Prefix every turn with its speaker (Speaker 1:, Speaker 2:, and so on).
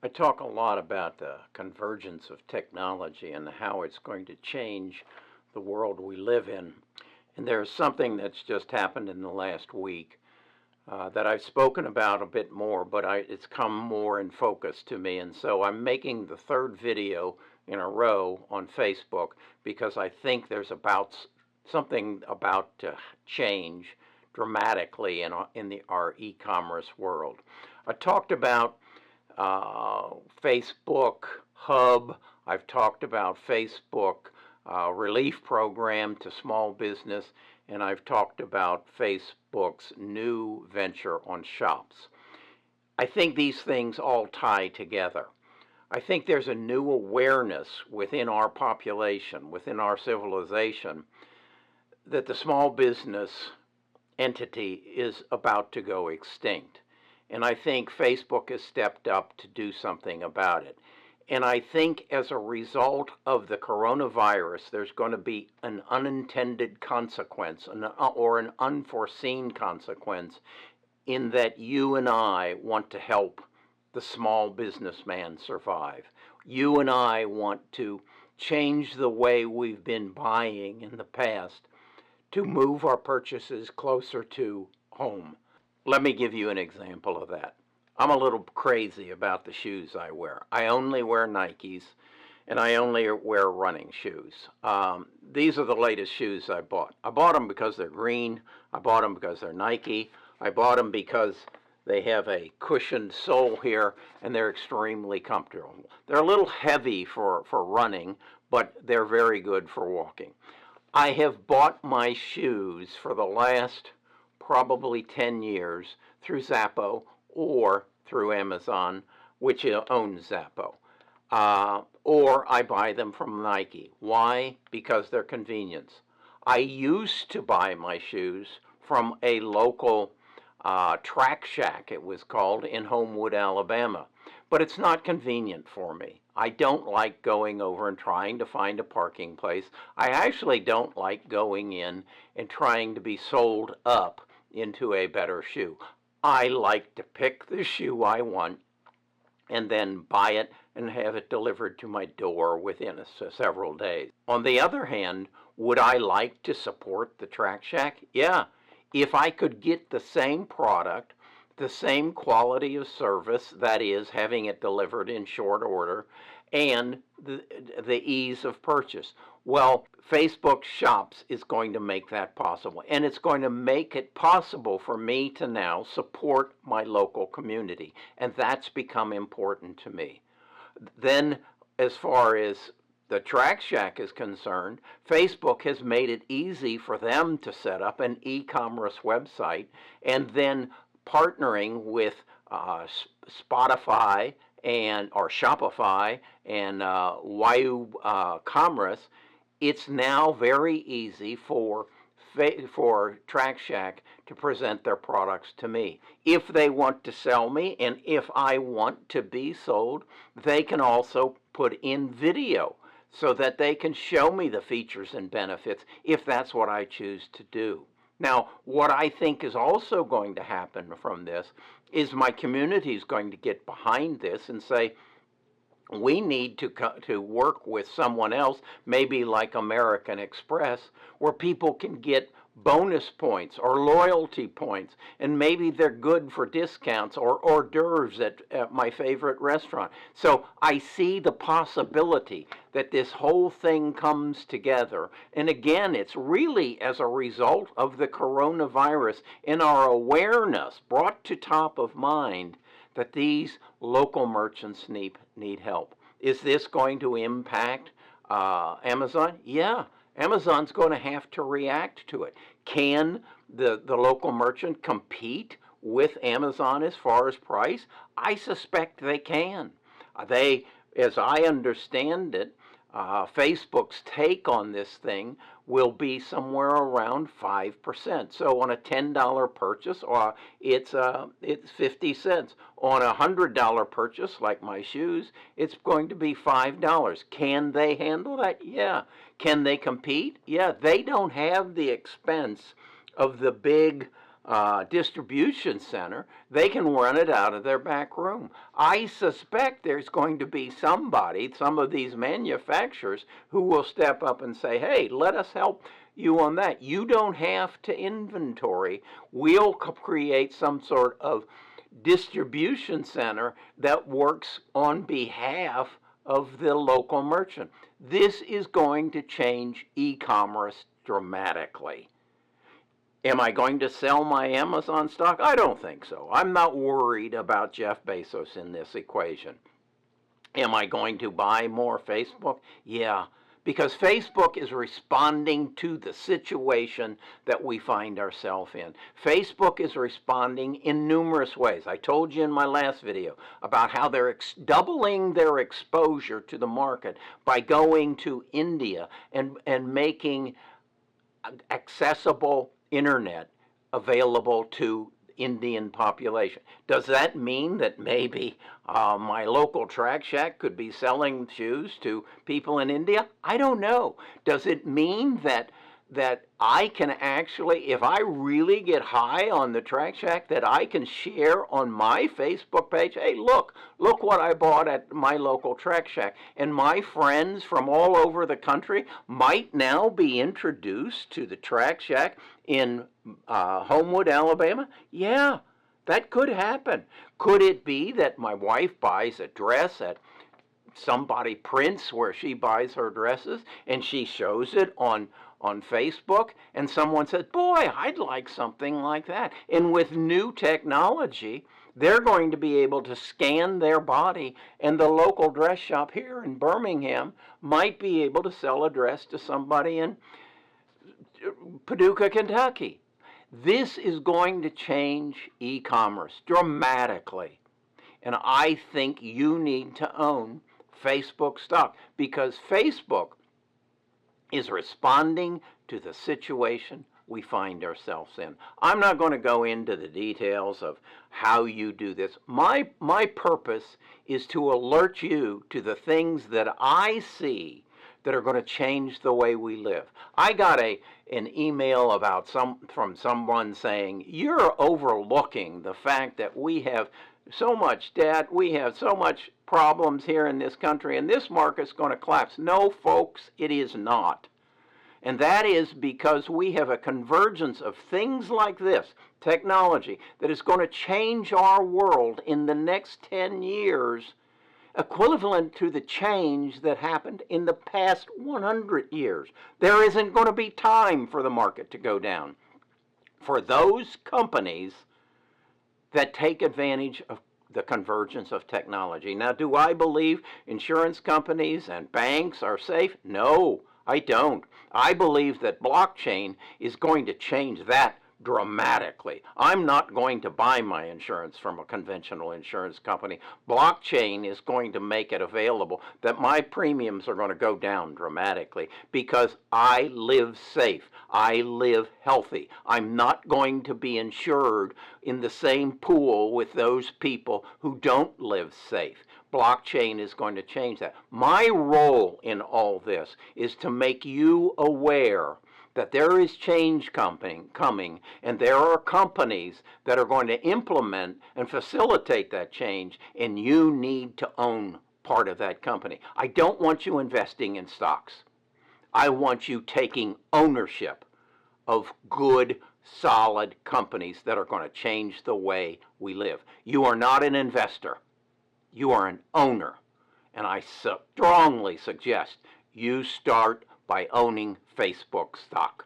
Speaker 1: I talk a lot about the convergence of technology and how it's going to change the world we live in. And there's something that's just happened in the last week that I've spoken about a bit more, but it's come more in focus to me. And so I'm making the third video in a row on Facebook because I think there's something about to change dramatically in our e-commerce world. I talked about Facebook Hub. I've talked about Facebook relief program to small business, and I've talked about Facebook's new venture on shops. I think these things all tie together. I think there's a new awareness within our population, within our civilization, that the small business entity is about to go extinct. And I think Facebook has stepped up to do something about it. And I think as a result of the coronavirus, there's going to be an unintended consequence or an unforeseen consequence in that you and I want to help the small businessman survive. You and I want to change the way we've been buying in the past to move our purchases closer to home. Let me give you an example of that. I'm a little crazy about the shoes I wear. I only wear Nikes, and I only wear running shoes. These are the latest shoes I bought. I bought them because they're green. I bought them because they're Nike. I bought them because they have a cushioned sole here, and they're extremely comfortable. They're a little heavy for running, but they're very good for walking. I have bought my shoes for the last probably 10 years through Zappos or through Amazon, which owns Zappos. Or I buy them from Nike. Why? Because they're convenience. I used to buy my shoes from a local Track Shack, it was called, in Homewood, Alabama. But it's not convenient for me. I don't like going over and trying to find a parking place. I actually don't like going in and trying to be sold up into a better shoe. I like to pick the shoe I want and then buy it and have it delivered to my door within several days. On the other hand, would I like to support the Track Shack? Yeah. If I could get the same product, the same quality of service, that is, having it delivered in short order, and the ease of purchase. Well, Facebook Shops is going to make that possible, and it's going to make it possible for me to now support my local community, and that's become important to me. Then, as far as the Track Shack is concerned, Facebook has made it easy for them to set up an e-commerce website and then partnering with Spotify or Shopify and Commerce. It's now very easy for Track Shack to present their products to me. If they want to sell me and if I want to be sold, they can also put in video so that they can show me the features and benefits if that's what I choose to do. Now, what I think is also going to happen from this is my community is going to get behind this and say, we need to work with someone else, maybe like American Express, where people can get bonus points or loyalty points, and maybe they're good for discounts or hors d'oeuvres at my favorite restaurant. So I see the possibility that this whole thing comes together. And again, it's really as a result of the coronavirus and our awareness brought to top of mind that these local merchants need help. Is this going to impact Amazon? Yeah. Amazon's going to have to react to it. Can the local merchant compete with Amazon as far as price? I suspect they can. As I understand it, Facebook's take on this thing will be somewhere around 5%. So on a $10 purchase, it's 50 cents. On a $100 purchase, like my shoes, it's going to be $5. Can they handle that? Yeah. Can they compete? Yeah. They don't have the expense of the big distribution center, they can run it out of their back room. I suspect there's going to be somebody, some of these manufacturers, who will step up and say, hey, let us help you on that. You don't have to inventory. We'll create some sort of distribution center that works on behalf of the local merchant. This is going to change e-commerce dramatically. Am I going to sell my Amazon stock? I don't think so. I'm not worried about Jeff Bezos in this equation. Am I going to buy more Facebook? Yeah, because Facebook is responding to the situation that we find ourselves in. Facebook is responding in numerous ways. I told you in my last video about how they're doubling their exposure to the market by going to India and making accessible internet available to Indian population. Does that mean that maybe my local Track Shack could be selling shoes to people in India? I don't know. Does it mean that I can actually, if I really get high on the Track Shack, that I can share on my Facebook page, hey, look what I bought at my local Track Shack. And my friends from all over the country might now be introduced to the Track Shack in Homewood, Alabama? Yeah, that could happen. Could it be that my wife buys a dress at somebody prints where she buys her dresses and she shows it on Facebook, and someone says, boy, I'd like something like that. And with new technology, they're going to be able to scan their body, and the local dress shop here in Birmingham might be able to sell a dress to somebody in Paducah, Kentucky. This is going to change e-commerce dramatically. And I think you need to own Facebook stock, because Facebook is responding to the situation we find ourselves in. I'm not going to go into the details of how you do this. My purpose is to alert you to the things that I see that are going to change the way we live. I got an email about from someone saying, you're overlooking the fact that we have so much debt, we have so much problems here in this country, and this market's going to collapse. No, folks, it is not. And that is because we have a convergence of things like this, technology, that is going to change our world in the next 10 years, equivalent to the change that happened in the past 100 years. There isn't going to be time for the market to go down. For those companies that take advantage of the convergence of technology. Now, do I believe insurance companies and banks are safe? No, I don't. I believe that blockchain is going to change that dramatically. I'm not going to buy my insurance from a conventional insurance company. Blockchain is going to make it available that my premiums are going to go down dramatically because I live safe. I live healthy. I'm not going to be insured in the same pool with those people who don't live safe. Blockchain is going to change that. My role in all this is to make you aware that there is change coming, and there are companies that are going to implement and facilitate that change, and you need to own part of that company. I don't want you investing in stocks. I want you taking ownership of good, solid companies that are going to change the way we live. You are not an investor. You are an owner. And I strongly suggest you start by owning Facebook stock.